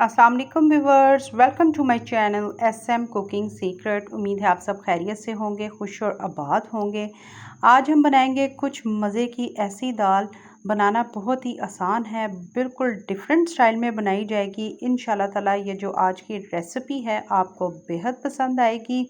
अस्सलाम वालेकुम viewers, welcome to my channel SM cooking secret. उम्मीद है आप सब खैरियत से होंगे, खुश और आबाद होंगे। आज हम बनाएंगे कुछ मज़े की ऐसी दाल। बनाना बहुत ही आसान है, बिल्कुल डिफरेंट स्टाइल में बनाई जाएगी इंशाल्लाह ताला। ये जो आज की रेसिपी है आपको बेहद पसंद आएगी।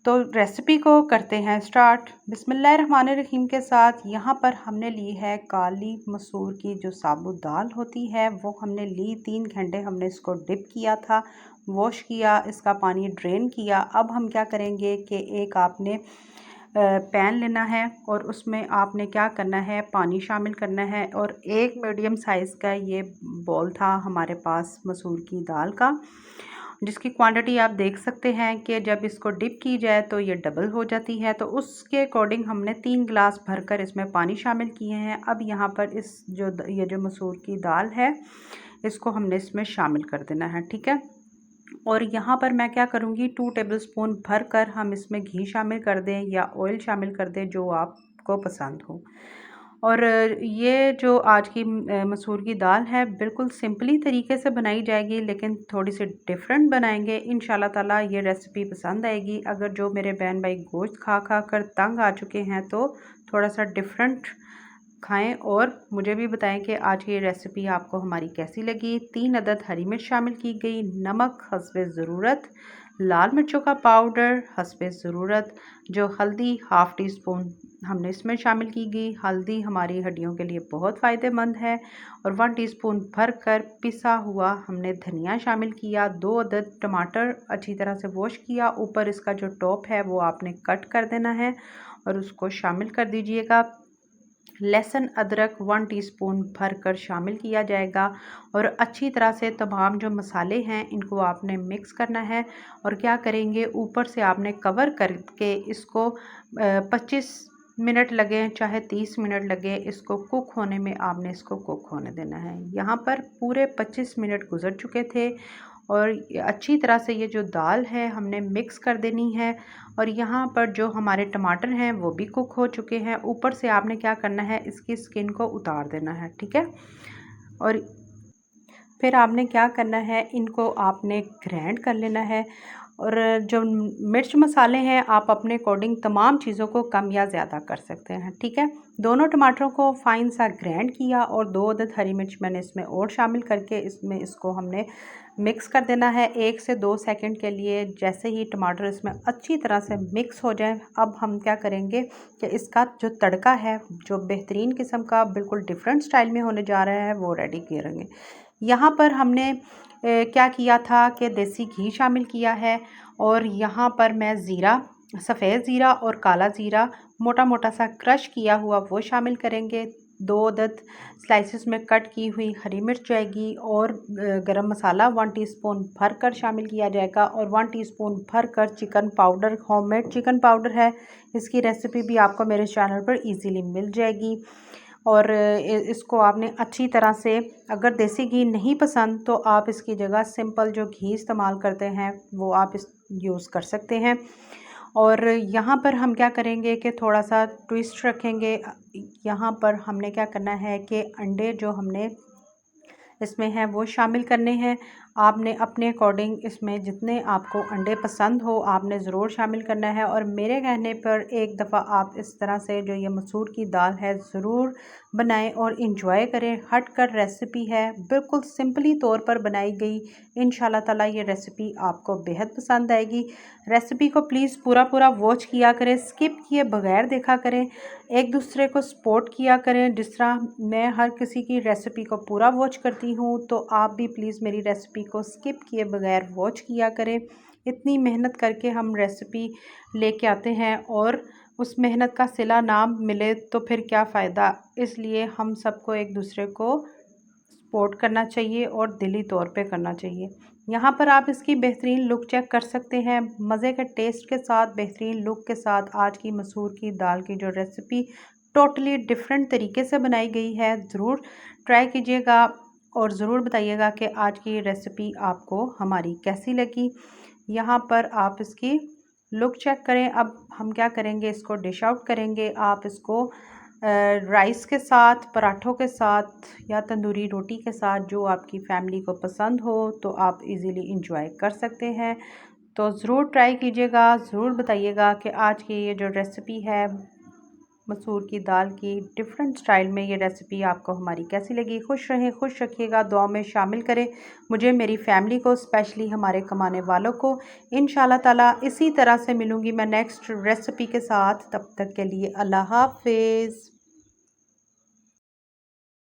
तो रेसिपी को करते हैं स्टार्ट बिस्मिल्लाहिर्रहमानिर्रहीम के साथ। यहाँ पर हमने ली है काली मसूर की जो साबुत दाल होती है, वो हमने ली। 3 घंटे हमने इसको डिप किया था, वॉश किया, इसका पानी ड्रेन किया। अब हम क्या करेंगे कि एक आपने पैन लेना है और उसमें आपने क्या करना है, पानी शामिल करना है। और एक मीडियम साइज़ का ये बॉल था हमारे पास मसूर की दाल का, जिसकी क्वांटिटी आप देख सकते हैं कि जब इसको डिप की जाए तो ये डबल हो जाती है। तो उसके अकॉर्डिंग हमने 3 गिलास भरकर इसमें पानी शामिल किए हैं। अब यहाँ पर ये जो मसूर की दाल है, इसको हमने इसमें शामिल कर देना है, ठीक है। और यहाँ पर मैं क्या करूँगी, 2 टेबलस्पून भर कर हम इसमें घी शामिल कर दें या ऑयल शामिल कर दें, जो आपको पसंद हो। और ये जो आज की मसूर की दाल है, बिल्कुल सिंपली तरीके से बनाई जाएगी, लेकिन थोड़ी सी डिफरेंट बनाएंगे इंशाल्लाह ताला। ये रेसिपी पसंद आएगी। अगर जो मेरे बहन भाई गोश्त खा खा कर तंग आ चुके हैं तो थोड़ा सा डिफरेंट खाएं और मुझे भी बताएं कि आज की रेसिपी आपको हमारी कैसी लगी। 3 अदद हरी मिर्च शामिल की गई, नमक हस्बे ज़रूरत, लाल मिर्चों का पाउडर हस्बे ज़रूरत, जो हल्दी हाफ़ टी स्पून हमने इसमें शामिल की गई। हल्दी हमारी हड्डियों के लिए बहुत फ़ायदेमंद है। और 1 टीस्पून भरकर पिसा हुआ हमने धनिया शामिल किया। 2 अदद टमाटर अच्छी तरह से वॉश किया, ऊपर इसका जो टॉप है वो आपने कट कर देना है और उसको शामिल कर दीजिएगा। लहसुन अदरक 1 टीस्पून भरकर शामिल किया जाएगा और अच्छी तरह से तमाम जो मसाले हैं इनको आपने मिक्स करना है। और क्या करेंगे, ऊपर से आपने कवर करके इसको 25 मिनट लगे चाहे 30 मिनट लगे, इसको कुक होने में आपने इसको कुक होने देना है। यहाँ पर पूरे 25 मिनट गुजर चुके थे और अच्छी तरह से ये जो दाल है हमने मिक्स कर देनी है। और यहाँ पर जो हमारे टमाटर हैं वो भी कुक हो चुके हैं। ऊपर से आपने क्या करना है, इसकी स्किन को उतार देना है, ठीक है। और फिर आपने क्या करना है, इनको आपने ग्राइंड कर लेना है। और जो मिर्च मसाले हैं आप अपने अकॉर्डिंग तमाम चीज़ों को कम या ज़्यादा कर सकते हैं, ठीक है। दोनों टमाटरों को फाइन सा ग्राइंड किया और 2 अदद हरी मिर्च मैंने इसमें और शामिल करके इसको हमने मिक्स कर देना है 1 से 2 सेकंड के लिए। जैसे ही टमाटर इसमें अच्छी तरह से मिक्स हो जाए, अब हम क्या करेंगे कि इसका जो तड़का है, जो बेहतरीन किस्म का बिल्कुल डिफरेंट स्टाइल में होने जा रहा है, वो रेडी करेंगे। यहाँ पर हमने क्या किया था कि देसी घी शामिल किया है। और यहाँ पर मैं ज़ीरा, सफ़ेद ज़ीरा और काला ज़ीरा मोटा मोटा सा क्रश किया हुआ वो शामिल करेंगे। 2 अदद स्लाइसेस में कट की हुई हरी मिर्च जाएगी और गरम मसाला 1 टीस्पून भरकर शामिल किया जाएगा। और 1 टीस्पून भरकर chicken powder, homemade chicken powder है, इसकी रेसिपी भी आपको मेरे चैनल पर इजीली मिल जाएगी। और इसको आपने अच्छी तरह से, अगर देसी घी नहीं पसंद तो आप इसकी जगह सिंपल जो घी इस्तेमाल करते हैं वो आप यूज़ कर सकते हैं। और यहाँ पर हम क्या करेंगे कि थोड़ा सा ट्विस्ट रखेंगे। यहाँ पर हमने क्या करना है कि अंडे जो हमने इसमें हैं वो शामिल करने हैं। आपने अपने अकॉर्डिंग इसमें जितने आपको अंडे पसंद हो आपने ज़रूर शामिल करना है। और मेरे कहने पर एक दफ़ा आप इस तरह से जो ये मसूर की दाल है ज़रूर बनाएं और इंजॉय करें। हट कर रेसिपी है, बिल्कुल सिंपली तौर पर बनाई गई। इंशाल्लाह ताला ये रेसिपी आपको बेहद पसंद आएगी। रेसिपी को प्लीज़ पूरा पूरा वॉच किया करें, स्किप किए बगैर देखा करें, एक दूसरे को सपोर्ट किया करें। जिस तरह मैं हर किसी की रेसिपी को पूरा वॉच करती हूँ, तो आप भी प्लीज़ मेरी रेसिपी को स्किप किए बगैर वॉच किया करें। इतनी मेहनत करके हम रेसिपी लेके आते हैं और उस मेहनत का सिला ना मिले तो फिर क्या फ़ायदा। इसलिए हम सबको एक दूसरे को सपोर्ट करना चाहिए और दिली तौर पे करना चाहिए। यहाँ पर आप इसकी बेहतरीन लुक चेक कर सकते हैं। मज़े के टेस्ट के साथ, बेहतरीन लुक के साथ आज की मसूर की दाल की जो रेसिपी टोटली डिफरेंट तरीके से बनाई गई है, ज़रूर ट्राई कीजिएगा और ज़रूर बताइएगा कि आज की रेसिपी आपको हमारी कैसी लगी। यहाँ पर आप इसकी लुक चेक करें। अब हम क्या करेंगे, इसको डिश आउट करेंगे। आप इसको राइस के साथ, पराठों के साथ या तंदूरी रोटी के साथ, जो आपकी फैमिली को पसंद हो तो आप इजीली इंजॉय कर सकते हैं। तो ज़रूर ट्राई कीजिएगा, ज़रूर बताइएगा कि आज की ये जो रेसिपी है मसूर की दाल की डिफरेंट स्टाइल में, ये रेसिपी आपको हमारी कैसी लगी। खुश रहें, खुश रखिएगा, दुआ में शामिल करें मुझे, मेरी फैमिली को, स्पेशली हमारे कमाने वालों को। इंशाल्लाह ताला इसी तरह से मिलूँगी मैं नेक्स्ट रेसिपी के साथ। तब तक के लिए अल्लाह हाफ़िज़।